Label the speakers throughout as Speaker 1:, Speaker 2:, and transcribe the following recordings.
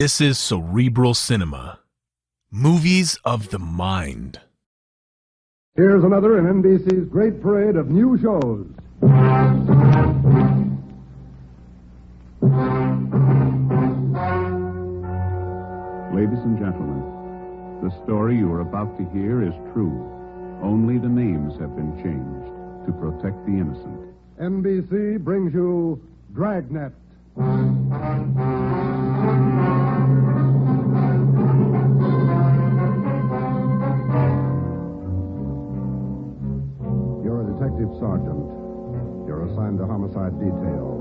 Speaker 1: This is Cerebral Cinema. Movies of the mind.
Speaker 2: Here's another in NBC's great parade of new shows.
Speaker 3: Ladies and gentlemen, the story you are about to hear is true. Only the names have been changed to protect the innocent.
Speaker 2: NBC brings you Dragnet. You're a detective sergeant. You're assigned to homicide detail.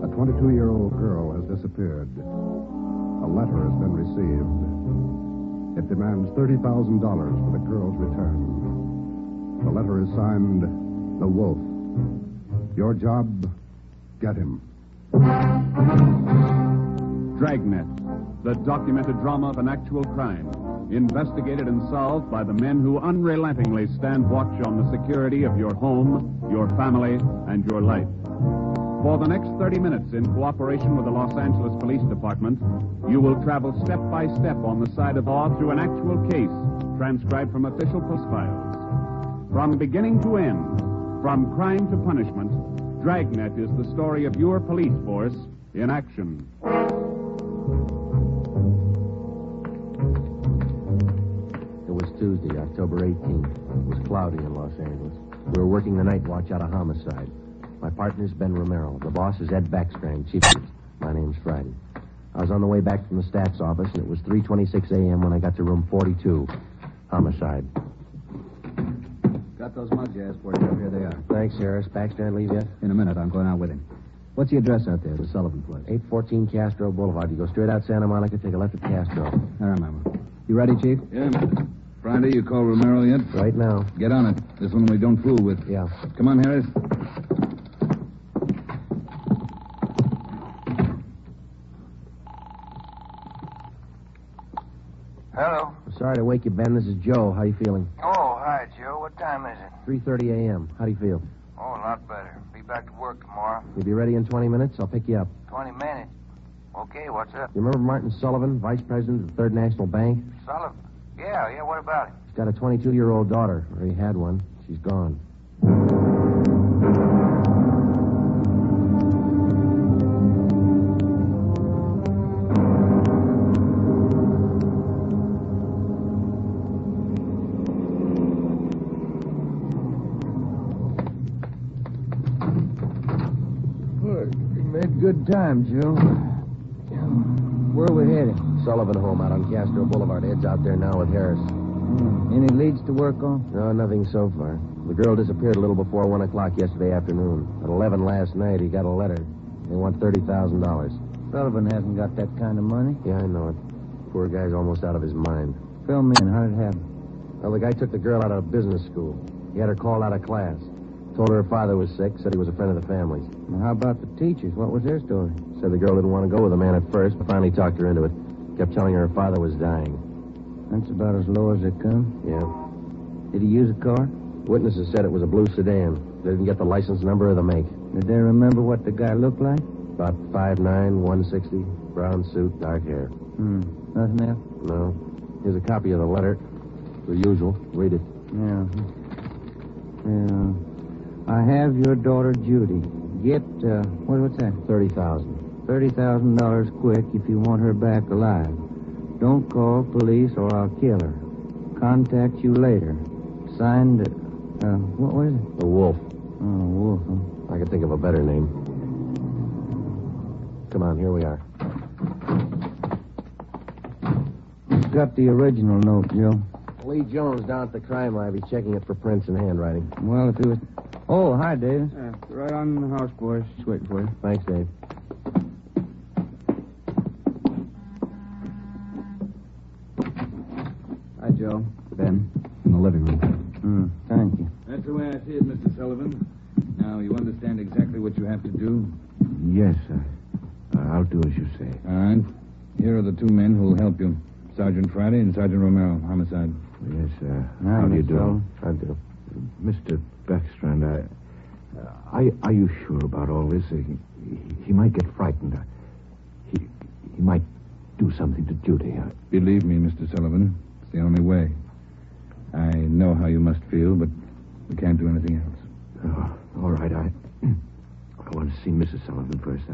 Speaker 2: A 22-year-old girl has disappeared. A letter has been received. It demands $30,000 for the girl's return. The letter is signed, The Wolf. Your job, get him.
Speaker 3: Dragnet, the documented drama of an actual crime, investigated and solved by the men who unrelentingly stand watch on the security of your home, your family, and your life. For the next 30 minutes, in cooperation with the Los Angeles Police Department, you will travel step by step on the side of law through an actual case transcribed from official post files. From beginning to end, from crime to punishment, Dragnet is the story of your police force in action.
Speaker 4: It was Tuesday, October 18th. It was cloudy in Los Angeles. We were working the night watch out of homicide. My partner's Ben Romero. The boss is Ed Backstrand, chief. My name's Friday. I was on the way back from the stats office, and it was 3:26 a.m. when I got to room 42. Homicide.
Speaker 5: Got those mugs you asked for, Joe. Here they are.
Speaker 4: Thanks, Harris. Backstrand leave yet?
Speaker 5: In a minute, I'm going out with him. What's the address out there, the Sullivan place?
Speaker 4: 814 Castro Boulevard. You go straight out Santa Monica, take a left at Castro.
Speaker 5: I remember. You ready, Chief?
Speaker 6: Yeah. Friday, you call Romero yet?
Speaker 4: Right now.
Speaker 6: Get on it. This one we don't fool with.
Speaker 4: Yeah.
Speaker 6: Come on, Harris.
Speaker 7: Hello.
Speaker 4: Sorry to wake you, Ben. This is Joe. How you feeling?
Speaker 7: Oh, hi, Joe. What time is it?
Speaker 4: 3:30 a.m. How do you feel?
Speaker 7: Oh, a lot better. Be back to work tomorrow.
Speaker 4: You'll be ready in 20 minutes? I'll pick you up.
Speaker 7: 20 minutes. Okay, what's up?
Speaker 4: You remember Martin Sullivan, vice president of the Third National Bank?
Speaker 7: Sullivan? Yeah, what about it?
Speaker 4: He's got a 22-year-old daughter, or he had one. She's gone.
Speaker 5: Good time, Joe. Where are we heading?
Speaker 4: Sullivan home out on Castro Boulevard. Ed's out there now with Harris.
Speaker 5: Any leads to work on?
Speaker 4: No, nothing so far. The girl disappeared a little before 1 o'clock yesterday afternoon. At 11 last night, he got a letter. They want $30,000.
Speaker 5: Sullivan hasn't got that kind of money.
Speaker 4: Yeah, I know it. Poor guy's almost out of his mind.
Speaker 5: Fill me in. How did it happen?
Speaker 4: Well, the guy took the girl out of business school. He had her called out of class. Told her father was sick, said he was a friend of the family's.
Speaker 5: Now, how about the teachers? What was their story?
Speaker 4: Said the girl didn't want to go with the man at first, but finally talked her into it. Kept telling her father was dying.
Speaker 5: That's about as low as they come.
Speaker 4: Yeah.
Speaker 5: Did he use a car?
Speaker 4: Witnesses said it was a blue sedan. They didn't get the license number or the make.
Speaker 5: Did they remember what the guy looked like?
Speaker 4: About 5'9", 160, brown suit, dark hair.
Speaker 5: Nothing else?
Speaker 4: No. Here's a copy of the letter. The usual. Read it.
Speaker 5: Yeah. I have your daughter, Judy. Get, what's that?
Speaker 4: $30,000.
Speaker 5: $30,000 quick if you want her back alive. Don't call police or I'll kill her. Contact you later. Signed, what was it?
Speaker 4: The Wolf.
Speaker 5: Oh, Wolf, huh?
Speaker 4: I could think of a better name. Come on, here we are.
Speaker 5: Got the original note, Joe.
Speaker 4: Lee Jones down at the crime lab. He's checking it for prints and handwriting.
Speaker 5: Well, if it was... Oh, hi, Davis.
Speaker 6: Right on the house, boys. Just waiting for you.
Speaker 4: Thanks, Dave.
Speaker 5: Hi, Joe.
Speaker 6: Ben, in the living room.
Speaker 5: Thank you.
Speaker 6: That's the way I see it, Mr. Sullivan. Now, you understand exactly what you have to do?
Speaker 8: Yes, sir. I'll do as you say.
Speaker 6: All right. Here are the two men who'll help you. Sergeant Friday and Sergeant Romero, homicide.
Speaker 8: Yes, sir.
Speaker 5: Hi,
Speaker 8: How do you
Speaker 5: Mr.
Speaker 8: do?
Speaker 5: Sullivan.
Speaker 4: I do.
Speaker 8: Mr. Backstrand, are you sure about all this? He might get frightened. He might do something to Judy.
Speaker 6: Believe me, Mr. Sullivan, it's the only way. I know how you must feel, but we can't do anything else.
Speaker 8: Oh, all right, I want to see Mrs. Sullivan first.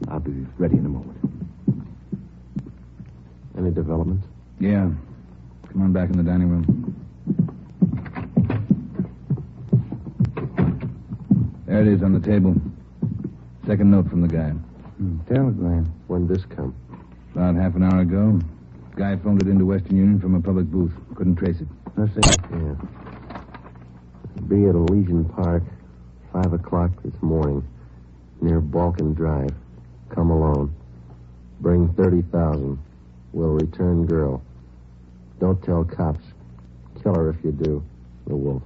Speaker 8: I'll be ready in a moment.
Speaker 4: Any developments?
Speaker 6: Yeah. Come on back in the dining room. There it is on the table. Second note from the guy.
Speaker 5: Telegram.
Speaker 4: When'd this come?
Speaker 6: About half an hour ago. Guy phoned it into Western Union from a public booth. Couldn't trace it.
Speaker 5: Let's see.
Speaker 4: Yeah. Be at Elysian Park, 5 o'clock this morning, near Balkan Drive. Come alone. Bring 30,000. Will return girl. Don't tell cops. Kill her if you do. The wolf.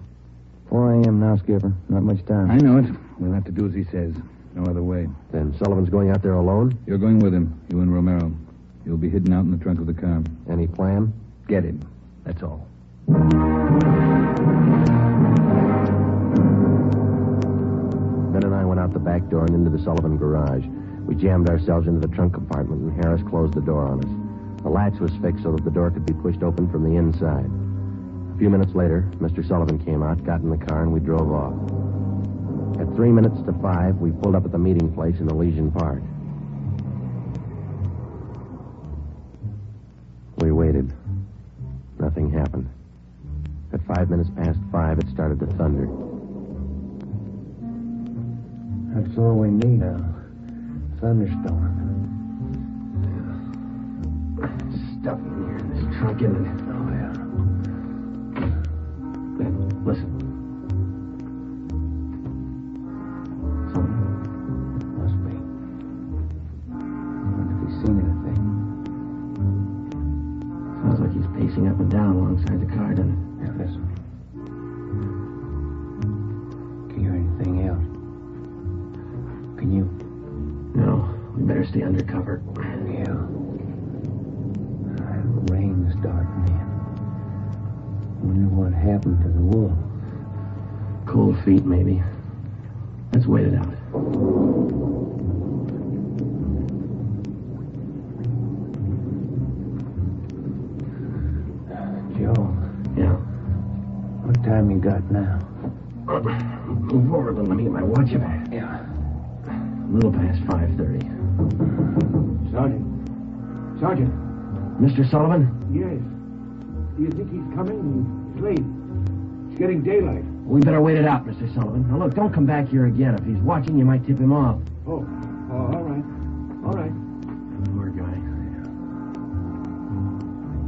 Speaker 5: 4 a.m. now, Skipper. Not much time.
Speaker 6: I know it. We'll have to do as he says. No other way.
Speaker 4: Then Sullivan's going out there alone?
Speaker 6: You're going with him, you and Romero. You'll be hidden out in the trunk of the car.
Speaker 4: Any plan?
Speaker 6: Get him. That's all.
Speaker 4: Ben and I went out the back door and into the Sullivan garage. We jammed ourselves into the trunk compartment, and Harris closed the door on us. The latch was fixed so that the door could be pushed open from the inside. A few minutes later, Mr. Sullivan came out, got in the car, and we drove off. At 3 minutes to 5, we pulled up at the meeting place in Elysian Park. We waited. Nothing happened. At 5 minutes past 5, it started to thunder.
Speaker 5: That's all we need, a thunderstorm.
Speaker 4: Stuff in here in this trunk, isn't it?
Speaker 5: Oh, yeah.
Speaker 4: Ben, listen. Something.
Speaker 5: Must be. Wonder if he's seen anything.
Speaker 4: Sounds like he's pacing up and down alongside the car, doesn't it?
Speaker 5: Yeah, listen. Can you hear anything else? Can you?
Speaker 4: No, we better stay under cover.
Speaker 5: Yeah. Rain's starting in. Wonder what happened to the wolf.
Speaker 4: Cold feet, maybe. Let's wait it out.
Speaker 5: Joe.
Speaker 4: Yeah.
Speaker 5: What time you got now?
Speaker 4: Move over, but let me get my watch up.
Speaker 5: Yeah.
Speaker 4: A little past 5:30.
Speaker 5: Sergeant.
Speaker 4: Mr. Sullivan?
Speaker 8: Yes. Do you think he's coming? It's late. It's getting daylight.
Speaker 4: We better wait it out, Mr. Sullivan. Now, look, don't come back here again. If he's watching, you might tip him off.
Speaker 8: Oh, all right. All right.
Speaker 4: Poor guy.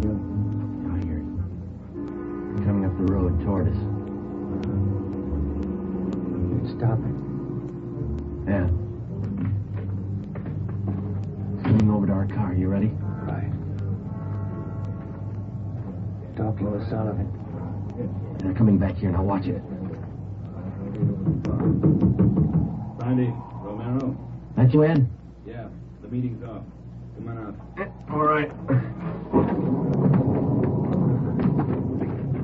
Speaker 4: Yeah, I hear it. Coming up the road toward us.
Speaker 5: Stop it.
Speaker 4: Yeah. Swing over to our car. You ready?
Speaker 5: Right. Talking with Sullivan.
Speaker 4: They're coming back here. Now watch it.
Speaker 6: Sandy, Romero?
Speaker 4: That you, Ed?
Speaker 6: Yeah, the meeting's off. Come on out.
Speaker 4: All right.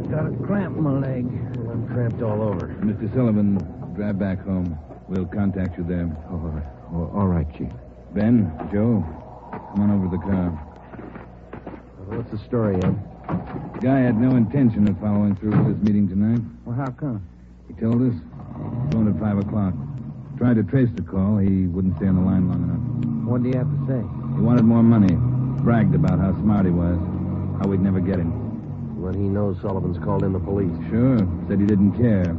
Speaker 5: Got a cramp in my leg.
Speaker 4: I'm cramped all over.
Speaker 6: Mr. Sullivan, drive back home. We'll contact you there.
Speaker 8: All right, Chief.
Speaker 6: Ben, Joe, come on over to the car.
Speaker 4: What's the story, Ed?
Speaker 6: The guy had no intention of following through with this meeting tonight.
Speaker 5: Well, how come?
Speaker 6: He told us. Phoned at 5 o'clock. Tried to trace the call. He wouldn't stay on the line long enough.
Speaker 5: What do you have to say?
Speaker 6: He wanted more money. Bragged about how smart he was. How we'd never get him.
Speaker 4: When he knows Sullivan's called in the police.
Speaker 6: Sure. Said he didn't care.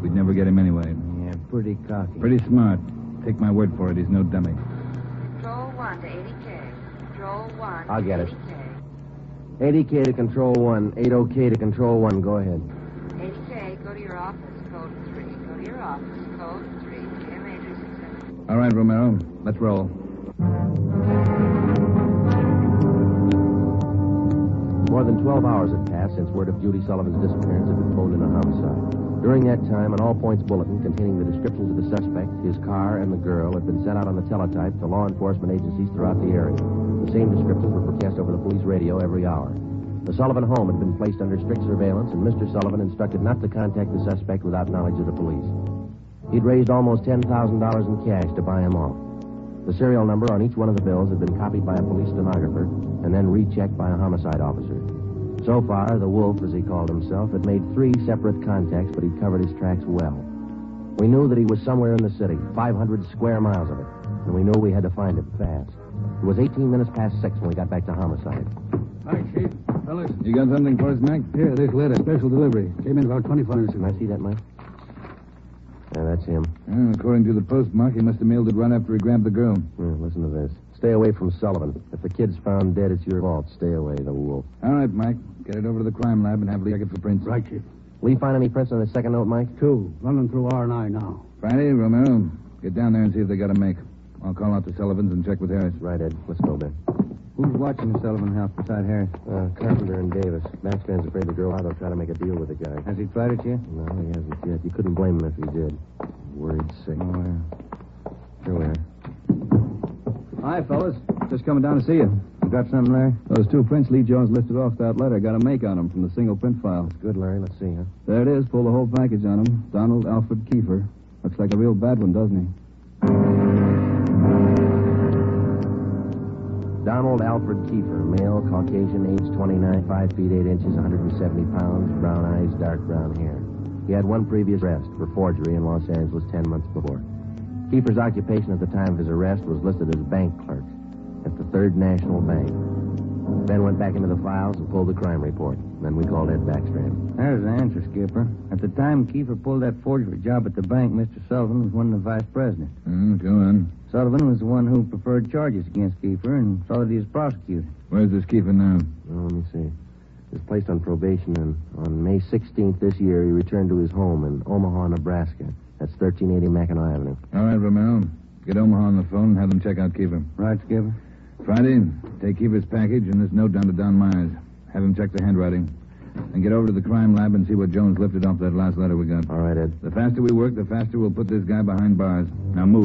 Speaker 6: We'd never get him anyway.
Speaker 5: Yeah, pretty cocky.
Speaker 6: Pretty smart. Take my word for it. He's no dummy.
Speaker 9: Control 1 to 80K. Control 1
Speaker 4: I'll get it.
Speaker 9: 80K.
Speaker 4: 80K to Control 1. 80K to Control 1. Go ahead.
Speaker 9: 80K, go to your office, code 3. Go to your office, code 3. K Major 670.
Speaker 6: All right, Romero. Let's roll.
Speaker 4: More than 12 hours had passed since word of Judy Sullivan's disappearance had been phoned in a homicide. During that time, an all-points bulletin containing the descriptions of the suspect, his car, and the girl had been sent out on the teletype to law enforcement agencies throughout the area. The same descriptions were broadcast over the police radio every hour. The Sullivan home had been placed under strict surveillance, and Mr. Sullivan instructed not to contact the suspect without knowledge of the police. He'd raised almost $10,000 in cash to buy him off. The serial number on each one of the bills had been copied by a police stenographer and then rechecked by a homicide officer. So far, the Wolf, as he called himself, had made 3 separate contacts, but he'd covered his tracks well. We knew that he was somewhere in the city, 500 square miles of it, and we knew we had to find him fast. It was 18 minutes past 6 when we got back to homicide.
Speaker 10: Hi, Chief. Fellas.
Speaker 6: You got something for us, Mac?
Speaker 10: Here, this letter. Special delivery. Came in about 25 minutes
Speaker 4: Can
Speaker 10: ago.
Speaker 4: I see that, Mike? Yeah, that's him.
Speaker 6: According to the postmark, he must have mailed it right after he grabbed the girl.
Speaker 4: Listen to this. Stay away from Sullivan. If the kid's found dead, it's your fault. Stay away, the Wolf.
Speaker 6: All right, Mike. Get it over to the crime lab and have Lee check it for prints.
Speaker 10: Right, Chief.
Speaker 4: Will you find any prints on the second note, Mike?
Speaker 10: 2. Running through R&I now.
Speaker 6: Friday, Romero, get down there and see if they got a make. I'll call out the Sullivans and check with Harris.
Speaker 4: Right, Ed. Let's go, Ben.
Speaker 5: Who's watching the Sullivan house beside Harris?
Speaker 4: Carpenter and Davis. Backstrand's afraid the girl will try to make a deal with the guy.
Speaker 5: Has he tried it yet?
Speaker 4: No, he hasn't yet. You couldn't blame him if he did. Worried sick.
Speaker 5: Oh, yeah.
Speaker 4: Here we are.
Speaker 11: Hi, fellas. Just coming down to see you.
Speaker 5: You got something, Larry?
Speaker 11: Those 2 prints Lee Jones listed off that letter got a make on them from the single print file.
Speaker 4: That's good, Larry. Let's see, huh?
Speaker 11: There it is. Pull the whole package on them. Donald Alfred Kiefer. Looks like a real bad one, doesn't he?
Speaker 4: Donald Alfred Kiefer, male, Caucasian, age 29, 5 feet 8 inches, 170 pounds, brown eyes, dark brown hair. He had 1 previous arrest for forgery in Los Angeles 10 months before. Kiefer's occupation at the time of his arrest was listed as bank clerk at the Third National Bank. Ben went back into the files and pulled the crime report. Then we called Ed Backstrand.
Speaker 5: There's the answer, Skipper. At the time Kiefer pulled that forgery job at the bank, Mr. Sullivan was one of the vice presidents.
Speaker 6: Go on.
Speaker 5: Sullivan was the one who preferred charges against Kiefer and saw that he was prosecuted.
Speaker 6: Where's this Kiefer now?
Speaker 4: Let me see. He was placed on probation, and on May 16th this year, he returned to his home in Omaha, Nebraska. That's 1380 Mackinac Avenue.
Speaker 6: All right, Romero. Get Omaha on the phone and have them check out Kiefer.
Speaker 5: Right, Skipper?
Speaker 6: Friday, take Kiefer's package and this note down to Don Myers. Have him check the handwriting. And get over to the crime lab and see what Jones lifted off that last letter we got.
Speaker 4: All right, Ed.
Speaker 6: The faster we work, the faster we'll put this guy behind bars. Now move.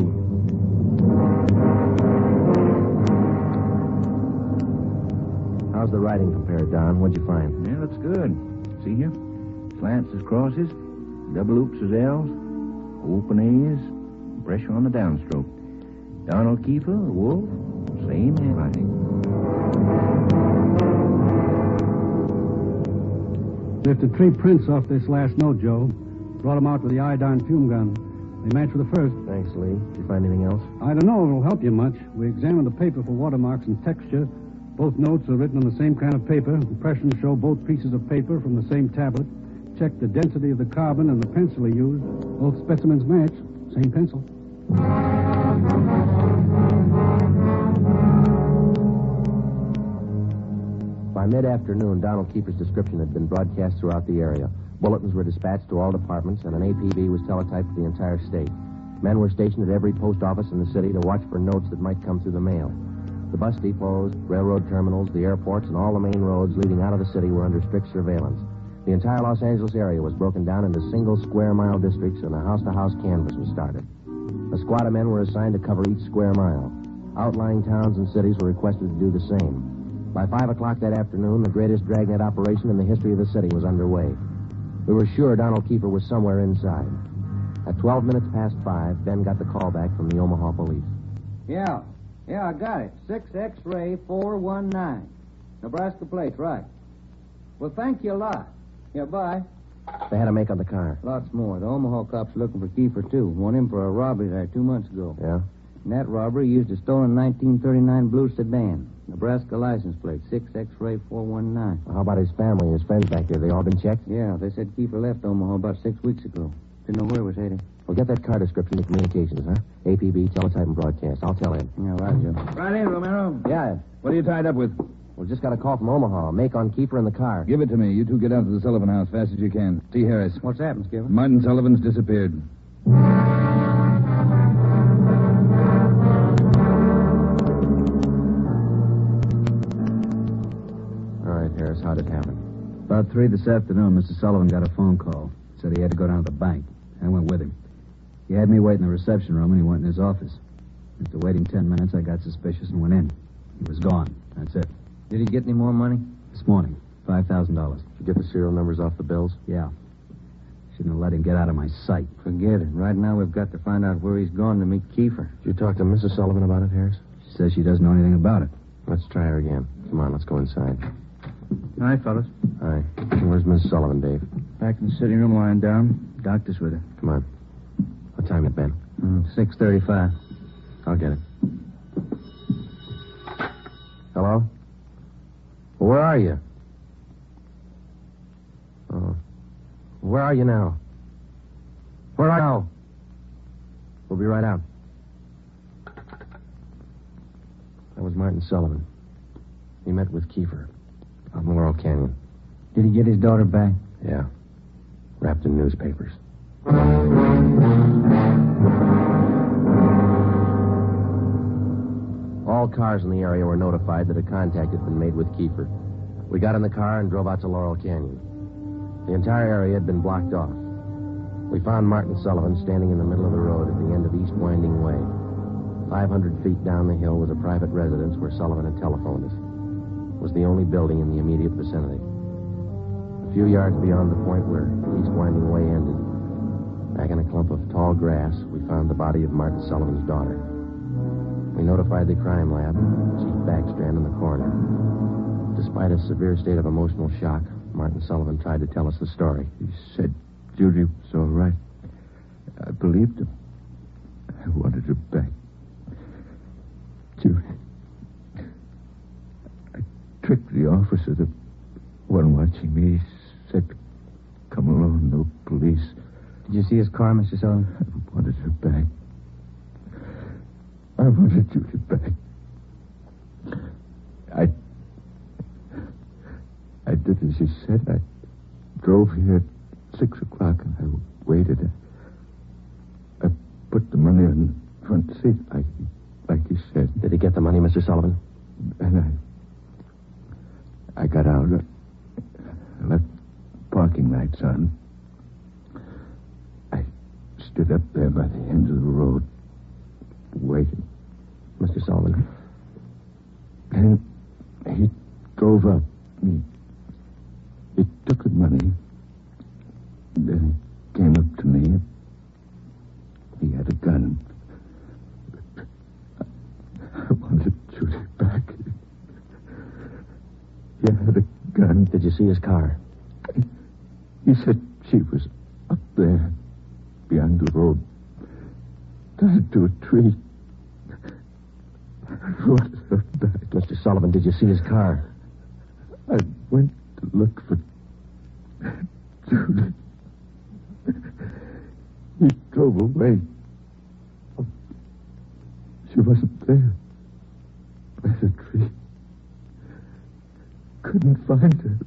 Speaker 4: How's the writing compared, Don? What'd you find?
Speaker 8: Yeah, looks good. See here? Slants as crosses, double oops as L's, open A's, pressure on the downstroke. Donald Kiefer, the Wolf, same handwriting.
Speaker 10: Lifted 3 prints off this last note, Joe. Brought them out with the iodine fume gun. They match with the first.
Speaker 4: Thanks, Lee. Did you find anything else?
Speaker 10: I don't know if it'll help you much. We examined the paper for watermarks and texture. Both notes are written on the same kind of paper. Impressions show both pieces of paper from the same tablet. Checked the density of the carbon and the pencil he used. Both specimens match. Same pencil.
Speaker 4: By mid-afternoon, Donald Kiefer's description had been broadcast throughout the area. Bulletins were dispatched to all departments, and an APB was teletyped to the entire state. Men were stationed at every post office in the city to watch for notes that might come through the mail. The bus depots, railroad terminals, the airports, and all the main roads leading out of the city were under strict surveillance. The entire Los Angeles area was broken down into single square-mile districts, and a house-to-house canvass was started. A squad of men were assigned to cover each square mile. Outlying towns and cities were requested to do the same. By 5 o'clock that afternoon, the greatest dragnet operation in the history of the city was underway. We were sure Donald Kiefer was somewhere inside. At 12 minutes past 5, Ben got the call back from the Omaha police.
Speaker 5: Yeah, I got it. 6 X-ray 419. Nebraska plate, right. Well, thank you a lot. Yeah, bye.
Speaker 4: They had a make on the car.
Speaker 5: Lots more. The Omaha cops are looking for Kiefer, too. Want him for a robbery there 2 months ago.
Speaker 4: Yeah?
Speaker 5: In that robbery, he used a stolen 1939 blue sedan. Nebraska license plate, 6 X-ray 419.
Speaker 4: Well, how about his family and his friends back there? They all been checked?
Speaker 5: Yeah, they said Kiefer left Omaha about 6 weeks ago. Didn't know where he was heading.
Speaker 4: Well, get that car description to communications, huh? APB, teletype, and broadcast. I'll tell Ed.
Speaker 5: Yeah, right, Joe.
Speaker 11: Right in, Romero.
Speaker 4: Yeah, Ed.
Speaker 11: What are you tied up with?
Speaker 4: We just got a call from Omaha. A make on Kiefer in the car.
Speaker 6: Give it to me. You two get out to the Sullivan house fast as you can. See Harris.
Speaker 5: What's happened, Skipper?
Speaker 6: Martin Sullivan's disappeared.
Speaker 4: Harris, how'd it happen?
Speaker 12: About 3 this afternoon, Mr. Sullivan got a phone call. Said he had to go down to the bank. I went with him. He had me wait in the reception room, and he went in his office. After waiting 10 minutes, I got suspicious and went in. He was gone. That's it.
Speaker 5: Did he get any more money?
Speaker 12: This morning, $5,000.
Speaker 4: Did you get the serial numbers off the bills?
Speaker 12: Yeah. shouldn't have let him get out of my sight.
Speaker 5: Forget it. Right now we've got to find out where he's gone to meet Kiefer.
Speaker 4: Did you talk to Mrs. Sullivan about it, Harris?
Speaker 12: She says she doesn't know anything about it.
Speaker 4: Let's try her again. Come on, let's go inside.
Speaker 5: All right, fellas.
Speaker 4: Hi. Where's Miss Sullivan, Dave?
Speaker 5: Back in the sitting room lying down. Doctor's with her.
Speaker 4: Come on. What time it been?
Speaker 5: 6:35.
Speaker 4: I'll get it. Hello? Where are you? Oh. Where are you now? Where are you now? We'll be right out. That was Martin Sullivan. He met with Kiefer out in Laurel Canyon.
Speaker 5: Did he get his daughter back?
Speaker 4: Yeah. Wrapped in newspapers. All cars in the area were notified that a contact had been made with Kiefer. We got in the car and drove out to Laurel Canyon. The entire area had been blocked off. We found Martin Sullivan standing in the middle of the road at the end of East Winding Way. 500 feet down the hill was a private residence where Sullivan had telephoned us. It was the only building in the immediate vicinity. A few yards beyond the point where East Winding Way ended, back in a clump of tall grass, we found the body of Martin Sullivan's daughter. We notified the crime lab, Chief Backstrand in the coroner. Despite a severe state of emotional shock, Martin Sullivan tried to tell us the story.
Speaker 8: He said Judy was all right. I believed him. I wanted her back. Judy. I tricked the officer, the one watching me. He said, come alone, no police.
Speaker 5: Did you see his car, Mr. Sullivan?
Speaker 8: I wanted her back. I wanted Judy back. I did as he said. I drove here at 6 o'clock and I waited. I put the money on the front seat like he said.
Speaker 4: Did he get the money, Mr. Sullivan?
Speaker 8: And I got out. I left parking lights on. I stood up there by the end of the road, waiting.
Speaker 4: Mr. Sullivan?
Speaker 8: And he drove up. He took the money. Then he came up to me. He had a gun. I wanted Judy back. He had a gun.
Speaker 4: Did you see his car?
Speaker 8: He said she was up there, beyond the road, tied to a tree. I wanted her back.
Speaker 4: Mr. Sullivan, did you see his car?
Speaker 8: I went to look for Judy. He drove away. She wasn't there. By the tree. Couldn't find her.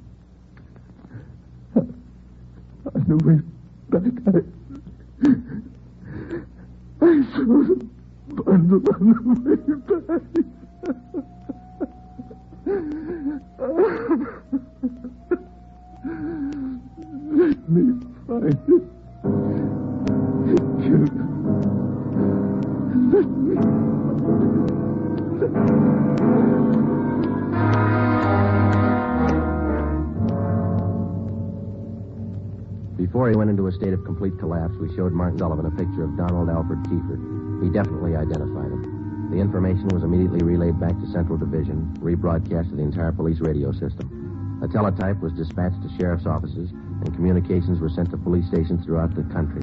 Speaker 8: On the way back, I saw the bundle on the way back. Let me find it. You. Let me find it.
Speaker 4: Before he went into a state of complete collapse, we showed Martin Sullivan a picture of Donald Alfred Kiefer. He definitely identified him. The information was immediately relayed back to Central Division, rebroadcast to the entire police radio system. A teletype was dispatched to sheriff's offices, and communications were sent to police stations throughout the country.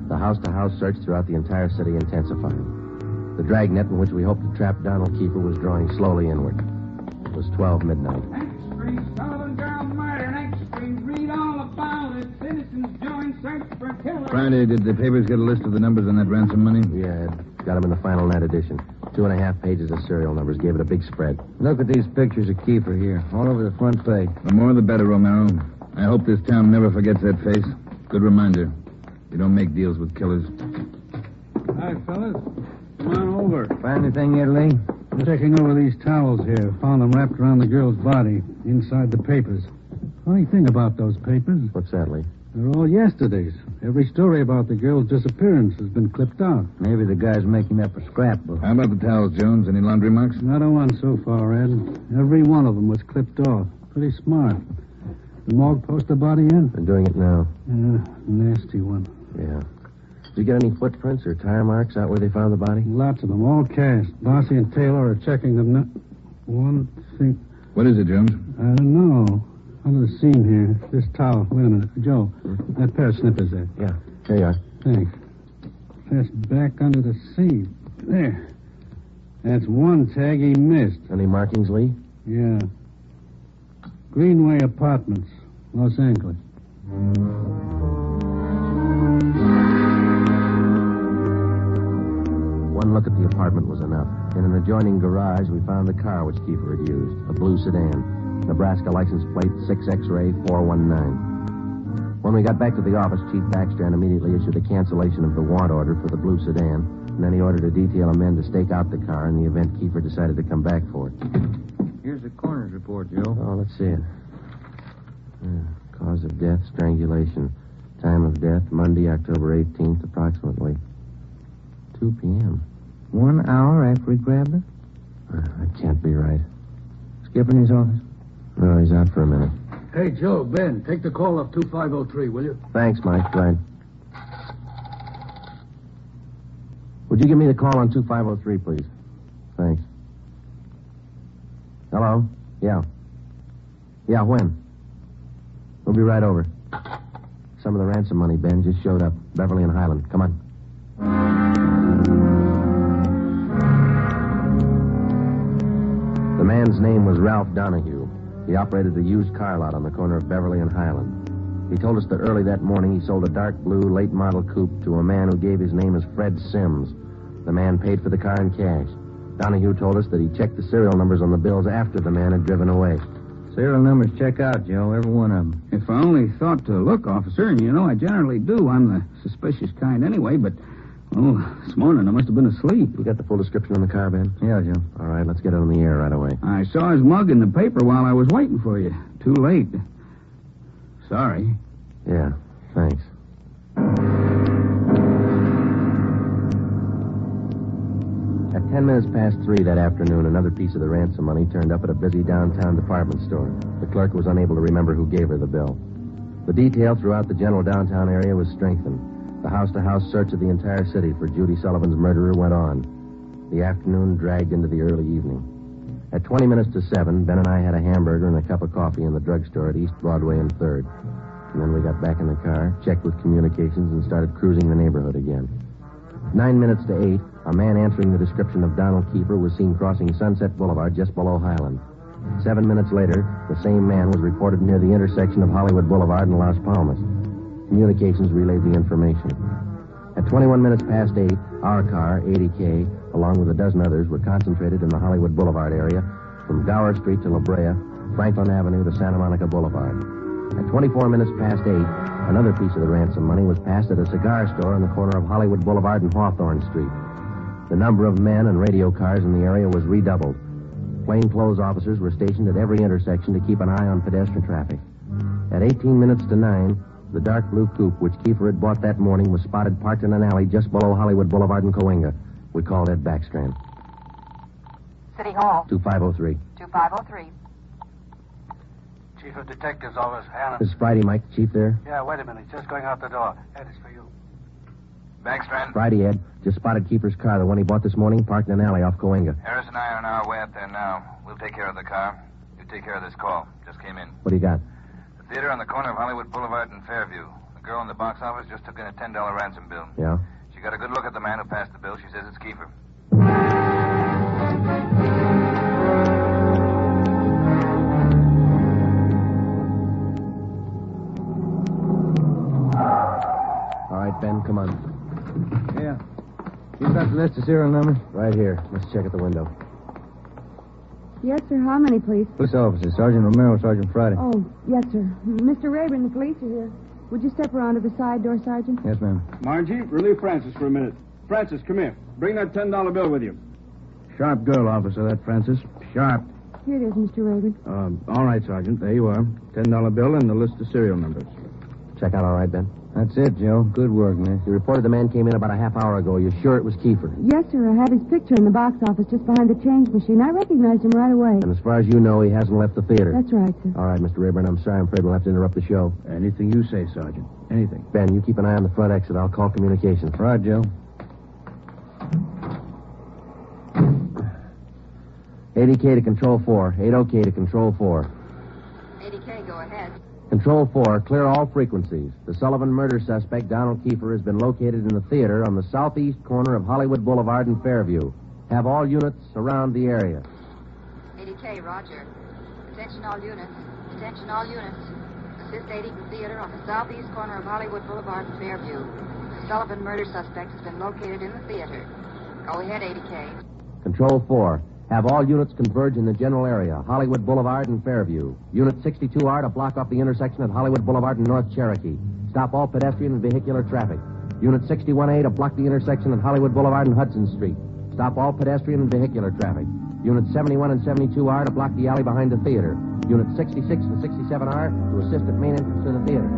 Speaker 4: The house-to-house search throughout the entire city intensified. The dragnet in which we hoped to trap Donald Kiefer was drawing slowly inward. It was 12 midnight.
Speaker 13: Next Street, Sullivan girl murder. Next Street, read all about it. Citizens join search for killer.
Speaker 6: Friday, did the papers get a list of the numbers on that ransom money?
Speaker 4: Yeah, got them in the final night edition. 2.5 pages of serial numbers. Gave it a big spread.
Speaker 5: Look at these pictures of Kiefer here, all over the front page.
Speaker 6: The more the better, Romero. I hope this town never forgets that face. Good reminder. You don't make deals with killers.
Speaker 10: Hi, fellas. Come on over.
Speaker 5: Find anything yet, Lee?
Speaker 10: I'm checking over these towels here. Found them wrapped around the girl's body, inside the papers. Funny thing about those papers,
Speaker 4: What's that, Lee?
Speaker 10: they're all yesterday's. Every story about the girl's disappearance has been clipped out.
Speaker 5: Maybe the guy's making up a scrapbook.
Speaker 6: How about the towels, Jones? Any laundry marks?
Speaker 10: Not a one so far, Ed. Every one of them was clipped off. Pretty smart. The morgue post the body in?
Speaker 4: They're doing it now.
Speaker 10: Nasty one.
Speaker 4: Yeah. Did you get any footprints or tire marks out where they found the body?
Speaker 10: Lots of them, all cast. Bossy and Taylor are checking them now. One thing.
Speaker 6: What is it, Jones?
Speaker 10: I don't know. Under the seam here. This towel. Wait a minute. Joe, that pair of snippers there.
Speaker 4: Yeah. Here you are.
Speaker 10: Thanks. That's back under the seam. There. That's one tag he missed.
Speaker 4: Any markings, Lee?
Speaker 10: Yeah. Greenway Apartments, Los Angeles.
Speaker 4: One look at the apartment was enough. In an adjoining garage, we found the car which Kiefer had used, a blue sedan. Nebraska license plate 6X-ray 419. When we got back to the office, Chief Backstrand immediately issued a cancellation of the warrant order for the blue sedan, and then he ordered a detail of men to stake out the car in the event Kiefer decided to come back for it.
Speaker 5: Here's the coroner's report, Joe.
Speaker 4: Oh, let's see it. Cause of death, strangulation. Time of death, Monday, October 18th, approximately 2 p.m.
Speaker 5: 1 hour after he grabbed her?
Speaker 4: That can't be right.
Speaker 5: Skip in his office?
Speaker 4: No, he's out for a minute.
Speaker 10: Hey, Joe, Ben, take the call off 2503, will you?
Speaker 4: Thanks, Mike. Right. Would you give me the call on 2503, please? Thanks. Hello? Yeah. Yeah, when? We'll be right over. Some of the ransom money, Ben, just showed up. Beverly and Highland. Come on. The man's name was Ralph Donahue. He operated the used car lot on the corner of Beverly and Highland. He told us that early that morning he sold a dark blue late model coupe to a man who gave his name as Fred Sims. The man paid for the car in cash. Donahue told us that he checked the serial numbers on the bills after the man had driven away.
Speaker 5: Serial numbers check out, Joe, every one of them.
Speaker 13: If I only thought to look, officer, and you know I generally do. I'm the suspicious kind anyway, but, this morning I must have been asleep.
Speaker 4: You got the full description on the car, Ben?
Speaker 5: Yeah, Joe.
Speaker 4: All right, let's get it on the air right away.
Speaker 13: I saw his mug in the paper while I was waiting for you. Too late. Sorry.
Speaker 4: Yeah, thanks. At 10 minutes past 3 that afternoon, another piece of the ransom money turned up at a busy downtown department store. The clerk was unable to remember who gave her the bill. The detail throughout the general downtown area was strengthened. The house-to-house search of the entire city for Judy Sullivan's murderer went on. The afternoon dragged into the early evening. At 20 minutes to 7, Ben and I had a hamburger and a cup of coffee in the drugstore at East Broadway and 3rd. And then we got back in the car, checked with communications, and started cruising the neighborhood again. 9 minutes to 8, a man answering the description of Donald Kiefer was seen crossing Sunset Boulevard just below Highland. 7 minutes later, the same man was reported near the intersection of Hollywood Boulevard and Las Palmas. Communications relayed the information. At 21 minutes past 8, our car, 80K, along with a dozen others, were concentrated in the Hollywood Boulevard area from Gower Street to La Brea, Franklin Avenue to Santa Monica Boulevard. At 24 minutes past 8, another piece of the ransom money was passed at a cigar store on the corner of Hollywood Boulevard and Hawthorne Street. The number of men and radio cars in the area was redoubled. Plainclothes officers were stationed at every intersection to keep an eye on pedestrian traffic. At 18 minutes to 9, the dark blue coupe which Kiefer had bought that morning was spotted parked in an alley just below Hollywood Boulevard and Cahuenga. We called Ed Backstrand.
Speaker 9: City Hall.
Speaker 4: 2503.
Speaker 9: 2503.
Speaker 14: Chief of Detectives Office, Hannah.
Speaker 4: This is Friday, Mike. Chief there?
Speaker 14: Yeah, wait a minute. Just going out the door. Ed, it's for you.
Speaker 7: Backstrand?
Speaker 4: Friday, Ed. Just spotted Kiefer's car, the one he bought this morning, parked in an alley off Cahuenga.
Speaker 7: Harris and I are on our way up there now. We'll take care of the car. You take care of this call. Just came in.
Speaker 4: What do you got?
Speaker 7: The theater on the corner of Hollywood Boulevard and Fairview. The girl in the box office just took in a $10 ransom bill.
Speaker 4: Yeah?
Speaker 7: She got a good look at the man who passed the bill. She says it's Kiefer.
Speaker 4: All right, Ben, come on.
Speaker 5: Yeah. You got the list of serial numbers?
Speaker 4: Right here. Let's check at the window.
Speaker 15: Yes, sir. How many, please?
Speaker 5: Police officers. Sergeant Romero, Sergeant Friday.
Speaker 15: Oh, yes, sir. Mr. Rayburn, the police are here. Would you step around to the side door, Sergeant?
Speaker 5: Yes, ma'am.
Speaker 3: Margie, relieve Francis for a minute. Francis, come here. Bring that $10 bill with you.
Speaker 10: Sharp girl, officer, that Francis. Sharp.
Speaker 15: Here it is, Mr. Rayburn.
Speaker 10: All right, Sergeant. There you are. $10 bill and the list of serial numbers.
Speaker 4: Check out all right, Ben?
Speaker 5: That's it, Joe. Good work, miss.
Speaker 4: You reported the man came in about a half hour ago. You're sure it was Kiefer?
Speaker 15: Yes, sir. I have his picture in the box office just behind the change machine. I recognized him right away.
Speaker 4: And as far as you know, he hasn't left the theater.
Speaker 15: That's right, sir.
Speaker 4: All right, Mr. Rayburn, I'm sorry. I'm afraid we'll have to interrupt the show.
Speaker 6: Anything you say, Sergeant. Anything.
Speaker 4: Ben, you keep an eye on the front exit. I'll call communications.
Speaker 5: Right, Joe.
Speaker 4: 80K to Control 4. 80K to Control 4.
Speaker 9: 80K, go ahead.
Speaker 4: Control 4, clear all frequencies. The Sullivan murder suspect, Donald Kiefer, has been located in the theater on the southeast corner of Hollywood Boulevard and Fairview. Have all units around the area.
Speaker 9: 80K, roger. Attention all units. Attention all units. Assist 80 to theater on the southeast corner of Hollywood Boulevard and Fairview. The Sullivan murder suspect has been located in the theater. Go ahead, 80K.
Speaker 4: Control 4, have all units converge in the general area, Hollywood Boulevard and Fairview. Unit 62R to block off the intersection at Hollywood Boulevard and North Cherokee. Stop all pedestrian and vehicular traffic. Unit 61A to block the intersection at Hollywood Boulevard and Hudson Street. Stop all pedestrian and vehicular traffic. Unit 71 and 72R to block the alley behind the theater. Unit 66 and 67R to assist at main entrance to the theater.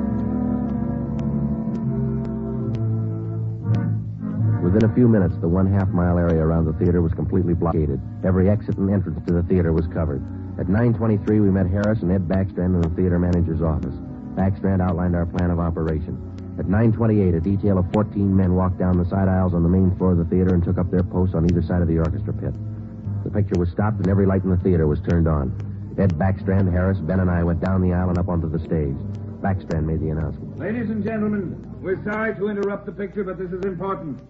Speaker 4: Within a few minutes, the 1/2 mile area around the theater was completely blockaded. Every exit and entrance to the theater was covered. At 9:23, we met Harris and Ed Backstrand in the theater manager's office. Backstrand outlined our plan of operation. At 9:28, a detail of 14 men walked down the side aisles on the main floor of the theater and took up their posts on either side of the orchestra pit. The picture was stopped and every light in the theater was turned on. Ed Backstrand, Harris, Ben, and I went down the aisle and up onto the stage. Backstrand made the announcement.
Speaker 16: Ladies and gentlemen, we're sorry to interrupt the picture, but this is important.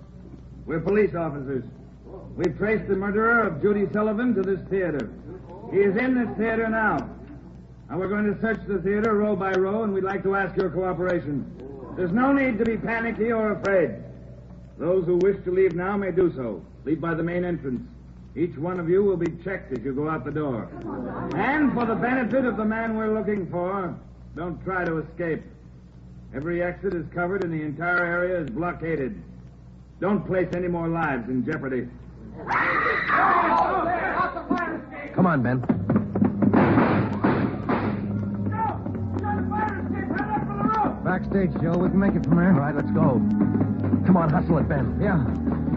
Speaker 16: We're police officers. We've traced the murderer of Judy Sullivan to this theater. He is in this theater now. And we're going to search the theater row by row, and we'd like to ask your cooperation. There's no need to be panicky or afraid. Those who wish to leave now may do so. Leave by the main entrance. Each one of you will be checked as you go out the door. And for the benefit of the man we're looking for, don't try to escape. Every exit is covered and the entire area is blockaded. Don't place any more lives in jeopardy.
Speaker 4: Come on, Ben.
Speaker 5: Backstage, Joe. We can make it from there.
Speaker 4: All right, let's go. Come on, hustle it, Ben.
Speaker 5: Yeah.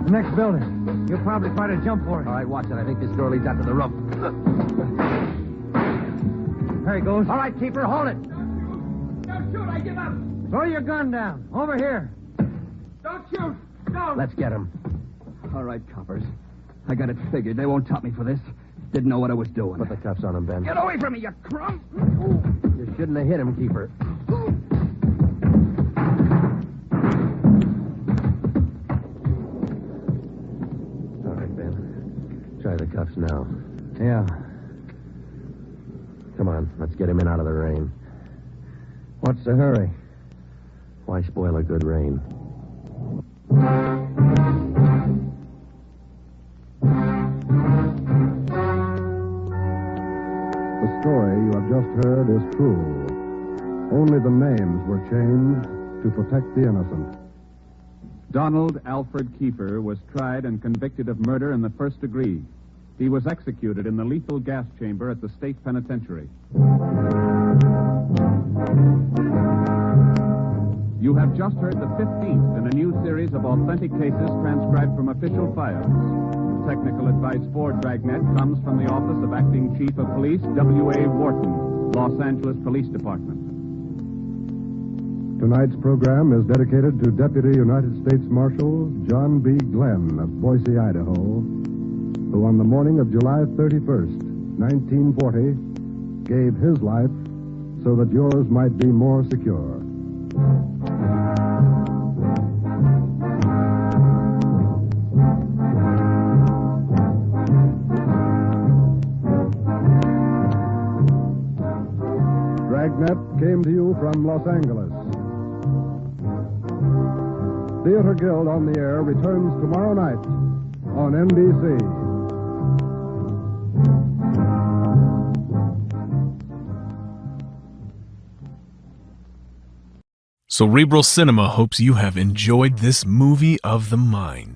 Speaker 5: The next building. You'll probably try to jump for it.
Speaker 4: All right, watch it. I think this door leads out to the roof.
Speaker 5: There he goes.
Speaker 4: All right, Keeper, hold it.
Speaker 16: Don't shoot, I give up.
Speaker 5: Throw your gun down. Over here.
Speaker 16: Don't shoot. Don't.
Speaker 4: Let's get him.
Speaker 13: All right, coppers. I got it figured. They won't top me for this. Didn't know what I was doing.
Speaker 4: Put the cuffs on him, Ben.
Speaker 13: Get away from me, you crumb!
Speaker 4: You shouldn't have hit him, Keeper. All right, Ben. Try the cuffs now.
Speaker 5: Yeah.
Speaker 4: Come on, let's get him in out of the rain.
Speaker 5: What's the hurry?
Speaker 4: Why spoil a good rain?
Speaker 2: The story you have just heard is true. Only the names were changed to protect the innocent.
Speaker 3: Donald Alfred Kiefer was tried and convicted of murder in the first degree. He was executed in the lethal gas chamber at the state penitentiary. You have just heard the 15th in a new series of authentic cases transcribed from official files. Technical advice for Dragnet comes from the Office of Acting Chief of Police, W.A. Wharton, Los Angeles Police Department.
Speaker 2: Tonight's program is dedicated to Deputy United States Marshal John B. Glenn of Boise, Idaho, who on the morning of July 31st, 1940, gave his life so that yours might be more secure. Dragnet came to you from Los Angeles. Theater Guild on the Air returns tomorrow night on NBC.
Speaker 1: Cerebral Cinema hopes you have enjoyed this movie of the mind.